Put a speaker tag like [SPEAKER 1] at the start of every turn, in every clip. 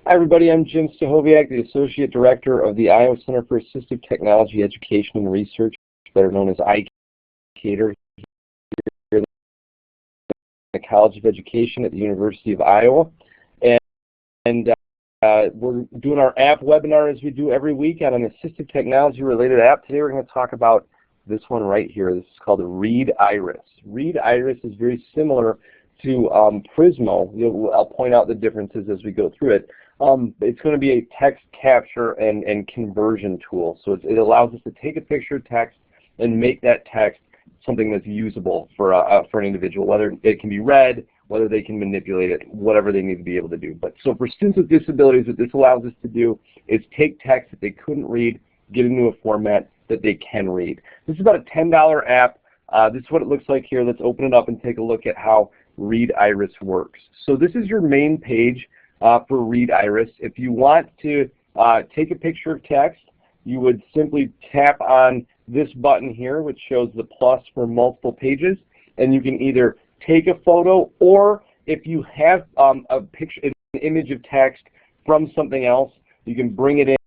[SPEAKER 1] Hi everybody, I'm Jim Stachowiak, the Associate Director of the Iowa Center for Assistive Technology Education and Research, better known as ICATER, here at the College of Education at the University of Iowa. And we're doing our app webinar as we do every week on an assistive technology related app. Today we're going to talk about this one right here. This is called ReadIris. ReadIris is very similar to Prismo. I'll point out the differences as we go through it. It's going to be a text capture and conversion tool. So it allows us to take a picture of text and make that text something that's usable for an individual, whether it can be read, whether they can manipulate it, whatever they need to be able to do. But so for students with disabilities, what this allows us to do is take text that they couldn't read, get into a format that they can read. This is about a $10 app. This is what it looks like here. Let's open it up and take a look at how ReadIris works. So this is your main page for ReadIris. If you want to take a picture of text, you would simply tap on this button here, which shows the plus for multiple pages, and you can either take a photo, or if you have a picture, an image of text from something else, you can bring it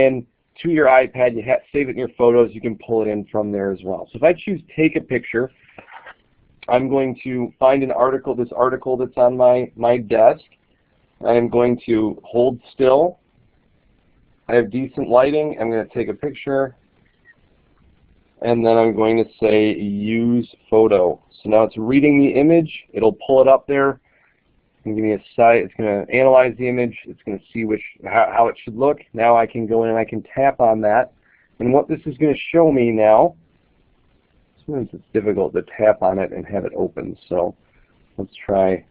[SPEAKER 1] in to your iPad. You save it in your photos. You can pull it in from there as well. So if I choose take a picture, I'm going to find an article, this article that's on my desk. I'm going to hold still. I have decent lighting. I'm going to take a picture, and then I'm going to say use photo. So now it's reading the image. It'll pull it up there and give me a site. It's going to analyze the image. It's going to see how it should look. Now I can go in and I can tap on that. And what this is going to show me now, sometimes it's difficult to tap on it and have it open. So let's try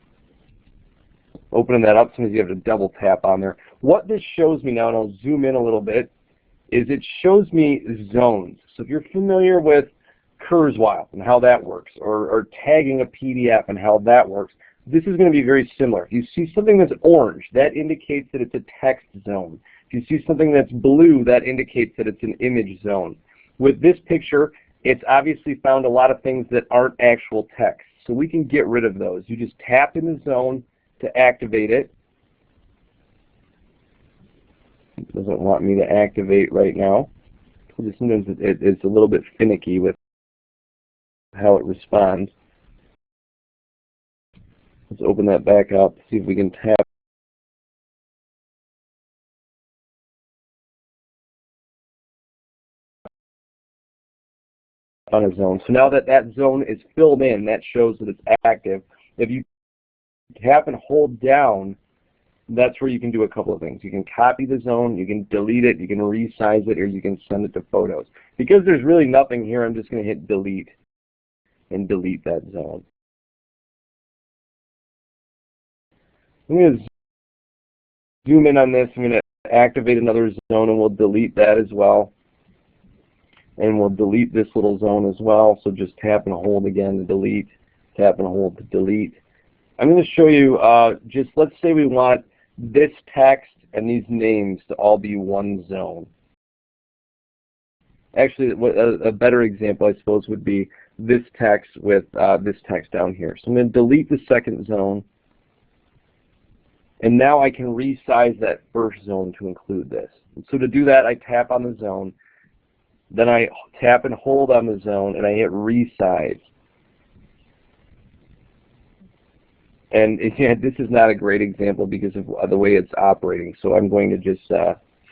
[SPEAKER 1] opening that up. Sometimes you have to double tap on there. What this shows me now, and I'll zoom in a little bit, is it shows me zones. So if you're familiar with Kurzweil and how that works, or tagging a PDF and how that works, this is going to be very similar. If you see something that's orange, that indicates that it's a text zone. If you see something that's blue, that indicates that it's an image zone. With this picture, it's obviously found a lot of things that aren't actual text. So we can get rid of those. You just tap in the zone to activate it. It doesn't want me to activate right now. Sometimes it's a little bit finicky with how it responds. Let's open that back up, see if we can tap on a zone. So now that that zone is filled in, that shows that it's active. If you tap and hold down, that's where you can do a couple of things. You can copy the zone, you can delete it, you can resize it, or you can send it to photos. Because there's really nothing here, I'm just going to hit delete and delete that zone. I'm going to zoom in on this. I'm going to activate another zone, and we'll delete that as well. And we'll delete this little zone as well. So just tap and hold again to delete, tap and hold to delete. I'm going to show you, just let's say we want this text and these names to all be one zone. Actually, a better example, I suppose, would be this text with this text down here. So I'm going to delete the second zone, and now I can resize that first zone to include this. And so to do that, I tap on the zone, then I tap and hold on the zone, and I hit resize. And yeah, this is not a great example because of the way it's operating, so I'm going to just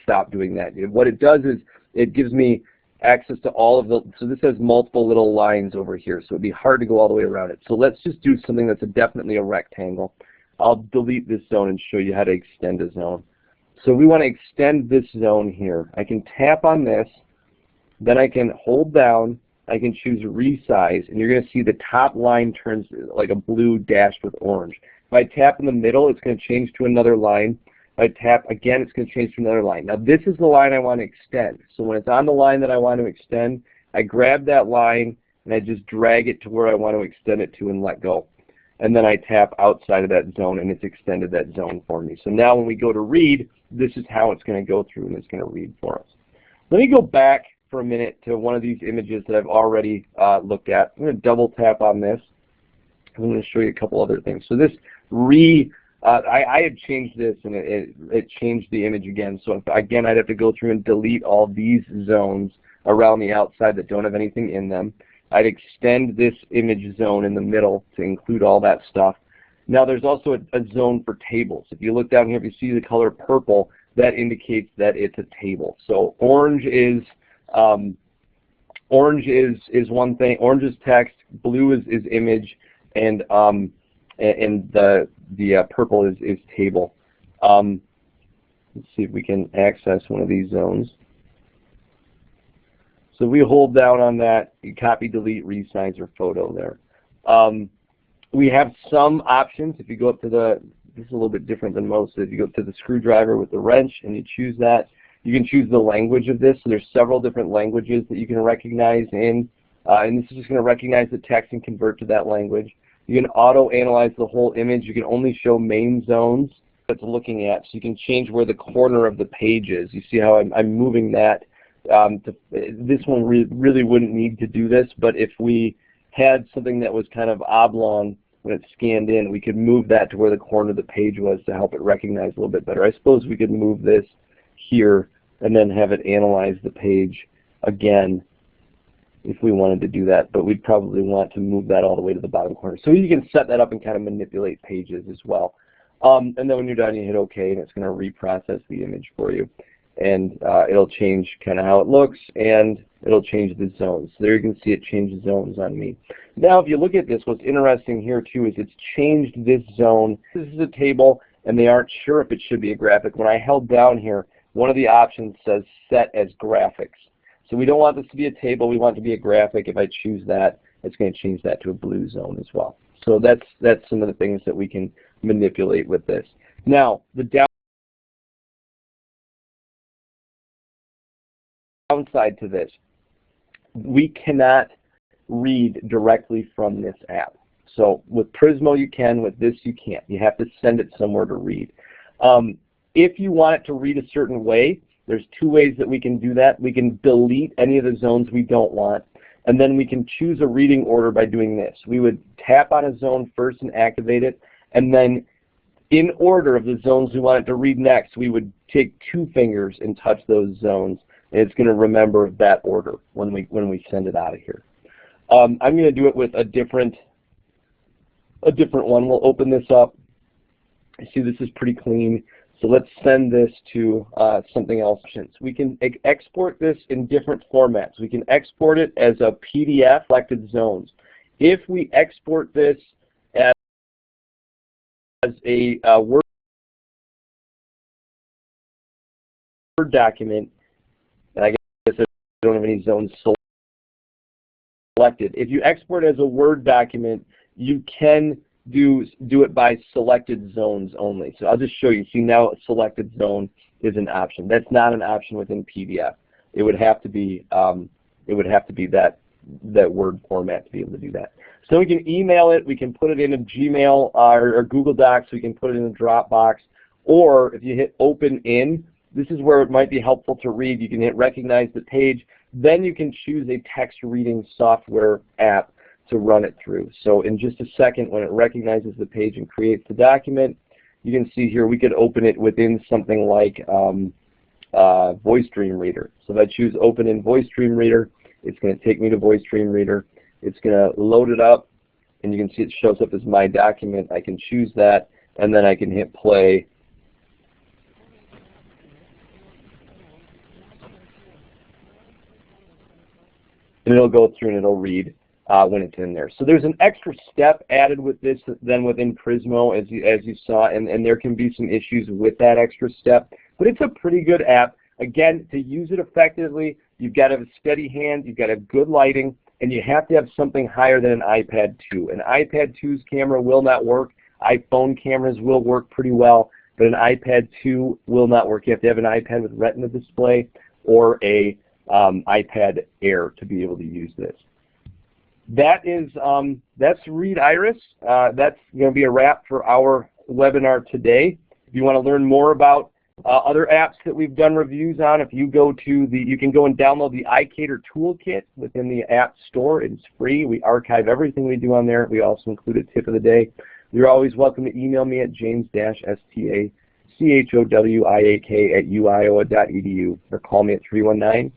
[SPEAKER 1] stop doing that. What it does is it gives me access to all of the, so this has multiple little lines over here, so it'd be hard to go all the way around it. So let's just do something that's definitely a rectangle. I'll delete this zone and show you how to extend a zone. So we want to extend this zone here. I can tap on this, then I can hold down, I can choose resize, and you're going to see the top line turns like a blue dashed with orange. If I tap in the middle, it's going to change to another line. If I tap again, it's going to change to another line. Now this is the line I want to extend. So when it's on the line that I want to extend, I grab that line and I just drag it to where I want to extend it to and let go. And then I tap outside of that zone, and it's extended that zone for me. So now when we go to read, this is how it's going to go through, and it's going to read for us. Let me go back for a minute to one of these images that I've already looked at. I'm going to double tap on this. I'm going to show you a couple other things. So this I had changed this, and it changed the image again. So again, I'd have to go through and delete all these zones around the outside that don't have anything in them. I'd extend this image zone in the middle to include all that stuff. Now there's also a zone for tables. If you look down here, if you see the color purple, that indicates that it's a table. So orange is one thing. Orange is text. Blue is image, and the purple is table. Let's see if we can access one of these zones. So we hold down on that, you copy, delete, resize, or photo there. We have some options. If you go up to this is a little bit different than most. So if you go up to the screwdriver with the wrench and you choose that, you can choose the language of this. So there's several different languages that you can recognize in, and this is just going to recognize the text and convert to that language. You can auto-analyze the whole image. You can only show main zones that it's looking at. So you can change where the corner of the page is. You see how I'm moving that. This one really wouldn't need to do this, but if we had something that was kind of oblong when it's scanned in, we could move that to where the corner of the page was to help it recognize a little bit better. I suppose we could move this here and then have it analyze the page again if we wanted to do that, but we'd probably want to move that all the way to the bottom corner. So you can set that up and kind of manipulate pages as well. And then when you're done, you hit OK, and it's going to reprocess the image for you. And it'll change kind of how it looks, and it'll change the zones. So there you can see it changes zones on me. Now if you look at this, what's interesting here too is it's changed this zone. This is a table, and they aren't sure if it should be a graphic. When I held down here, one of the options says set as graphics. So we don't want this to be a table, we want it to be a graphic. If I choose that, it's going to change that to a blue zone as well. So that's some of the things that we can manipulate with this. Now the downside to this, we cannot read directly from this app. So with Prismo you can, with this you can't. You have to send it somewhere to read. If you want it to read a certain way, there's two ways that we can do that. We can delete any of the zones we don't want, and then we can choose a reading order by doing this. We would tap on a zone first and activate it, and then in order of the zones we want it to read next, we would take two fingers and touch those zones. It's going to remember that order when we send it out of here. I'm going to do it with a different one. We'll open this up. You see this is pretty clean. So let's send this to something else. We can export this in different formats. We can export it as a PDF, selected zones. If we export this as a Word document, and I guess I don't have any zones selected. If you export as a Word document, you can do it by selected zones only. So I'll just show you. See, now a selected zone is an option. That's not an option within PDF. It would have to be that Word format to be able to do that. So we can email it. We can put it in a Gmail or Google Docs. We can put it in a Dropbox. Or if you hit Open In, this is where it might be helpful to read. You can hit Recognize the Page. Then you can choose a text reading software app to run it through. So in just a second, when it recognizes the page and creates the document, you can see here we could open it within something like Voice Dream Reader. So if I choose Open in Voice Dream Reader, it's going to take me to Voice Dream Reader. It's going to load it up, and you can see it shows up as my document. I can choose that, and then I can hit play. And it'll go through and it'll read when it's in there. So there's an extra step added with this than within Prismo, as you saw, and there can be some issues with that extra step. But it's a pretty good app. Again, to use it effectively, you've got to have a steady hand, you've got to have good lighting, and you have to have something higher than an iPad 2. An iPad 2's camera will not work. iPhone cameras will work pretty well, but an iPad 2 will not work. You have to have an iPad with Retina display or a iPad Air to be able to use this. That's ReadIris. That's going to be a wrap for our webinar today. If you want to learn more about other apps that we've done reviews on, if you go to you can go and download the iCater Toolkit within the App Store. It's free. We archive everything we do on there. We also include a tip of the day. You're always welcome to email me at james-stachowiak@uiowa.edu or call me at 319